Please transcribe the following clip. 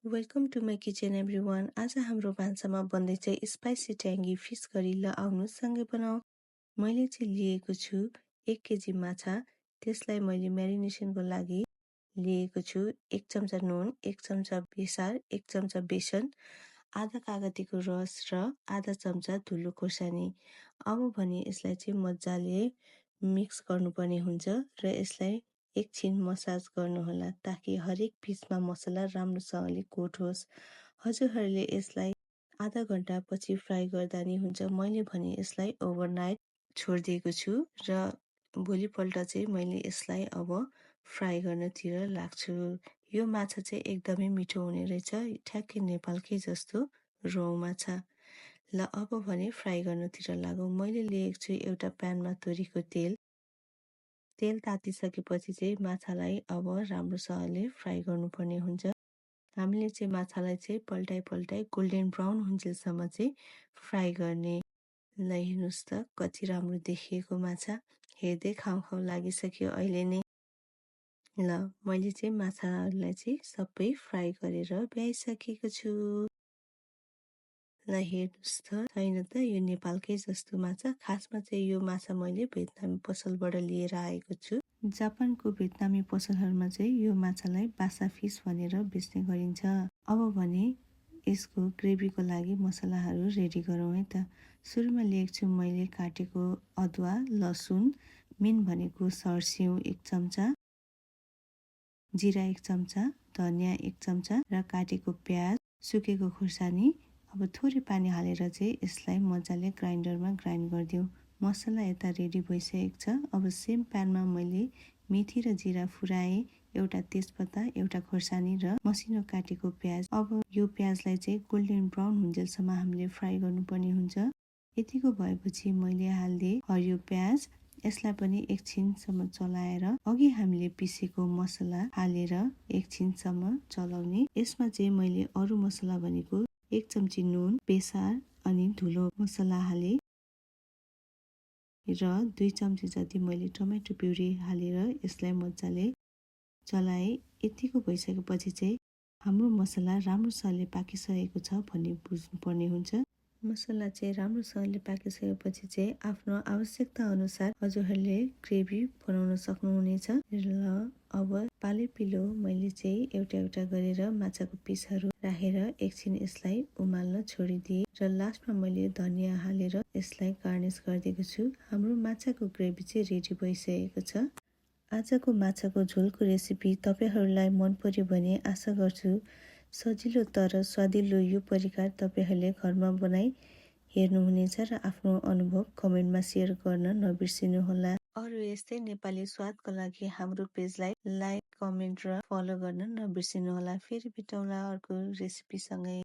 Welcome to my kitchen everyone. आज हाम्रो भान्सामा बन्दैछ स्पाइसी ट्याङ्गी फिस करी। ल आउनुहोस् सँगै बनाऊ। मैले चाहिँ लिएको छु 1 केजी माछा। त्यसलाई मैले म्यारिनेसनको लागि लिएको छु 1 चम्चा नुन, 1 चम्चा बेसार, 1 चम्चा बेसन, आधा कागतीको रस र आधा चम्चा धुलो खोर्सानी। अब भने यसलाई चाहिँ मजाले मिक्स गर्नुपर्ने हुन्छ र यसलाई एकछिन मसाज गर्नुहोला ताकि हरेक पिसमा मसला राम्रोसँगले कोट होस्। हजुरहरूले यसलाई आधा घन्टा पछि फ्राई गर्दा नि हुन्छ। मैले भने यसलाई ओभरनाइट छोडिदिएको छु र भोलिपल्ट चाहिँ मैले यसलाई अब फ्राई गर्नतिर लाग्छु। यो माछा चाहिँ एकदमै मिठो हुने रहेछ, ठ्याक्कै नेपालकै जस्तो रौँ माछा। ल अब भने फ्राई गर्नतिर लागौँ। मैले लिएको छु एउटा प्यानमा तोरीको तेल। तेल तातिसकेपछि चाहिँ माछालाई अब राम्रोसँगले फ्राई गर्नुपर्ने हुन्छ। हामीले चाहिँ माछालाई चाहिँ पल्टाइ गोल्डन ब्राउन हुन्जेलसम्म चाहिँ फ्राई गर्ने। ल हेर्नुहोस् त कति राम्रो देखिएको माछा, हेर्दै खाउँ लागिसक्यो अहिले नै। ल मैले चाहिँ माछाहरूलाई चाहिँ सबै फ्राई गरेर भ्याइसकेको छु। ल हेर्नुहोस् त, छैन त यो नेपालकै जस्तो माछा। खासमा चाहिँ यो माछा मैले भियतनामी पसलबाट लिएर आएको छु। जापानको भियतनामी पसलहरूमा चाहिँ यो माछालाई बासा फिस भनेर बेच्ने गरिन्छ। अब भने यसको ग्रेभीको लागि मसलाहरू रेडी गरौँ है त। सुरुमा लिएको छु मैले काटेको अदुवा, लसुन, मेन भनेको सर्स्यौँ 1 चम्चा, जिरा 1 चम्चा, धनियाँ 1 चम्चा र काटेको प्याज, सुकेको खुर्सानी। अब थोरै पानी हालेर चाहिँ यसलाई मजाले ग्राइन्डरमा ग्राइन्ड गरिदिउँ। मसला यता रेडी भइसकेको छ। अब सेम प्यानमा मैले मेथी र जिरा फुराएँ, एउटा तेजपत्ता, एउटा खोर्सानी र मसिनो काटेको प्याज। अब यो प्याजलाई चाहिँ गोल्डन ब्राउन हुन्जेलसम्म हामीले फ्राई गर्नुपर्ने हुन्छ। यतिको भएपछि मैले हालिदिएँ हरियो प्याज। यसलाई पनि एकछिनसम्म चलाएर अघि हामीले पिसेको मसला हालेर एकछिनसम्म चलाउने। यसमा चाहिँ मैले अरू मसला भनेको 1 चम्ची नुन, बेसार अनि धुलो मसला हालेँ र 2 चम्ची जति मैले टमाटो प्युरी हालेर यसलाई मजाले चलाएँ। यतिको भइसकेपछि चाहिँ हाम्रो मसला राम्रोसँगले पाकिसकेको छ भन्ने बुझ्नुपर्ने हुन्छ। मसला चाहिँ राम्रोसँगले पाकिसकेपछि चाहिँ आफ्नो आवश्यकता अनुसार हजुरहरूले ग्रेभी बनाउन सक्नुहुनेछ। र अब पालै पिलो मैले चाहिँ एउटा गरेर माछाको पिसहरू राखेर एकछिन यसलाई उमाल्न छोडिदिएँ र लास्टमा मैले धनियाँ हालेर यसलाई गार्निस गरिदिएको छु। हाम्रो माछाको ग्रेभी चाहिँ रेडी भइसकेको छ। आजको माछाको झोलको रेसिपी तपाईँहरूलाई मन पर्यो भने आशा गर्छु सजिलो तर स्वादिलो यो परिकार तपाईँहरूले घरमा बनाई हेर्नुहुनेछ र आफ्नो अनुभव कमेन्टमा सेयर गर्न नबिर्सिनुहोला। अरू यस्तै नेपाली स्वादको लागि हाम्रो पेजलाई लाइक, कमेन्ट र फलो गर्न नबिर्सिनुहोला। फेरि भेटौँला अर्को रेसिपीसँगै।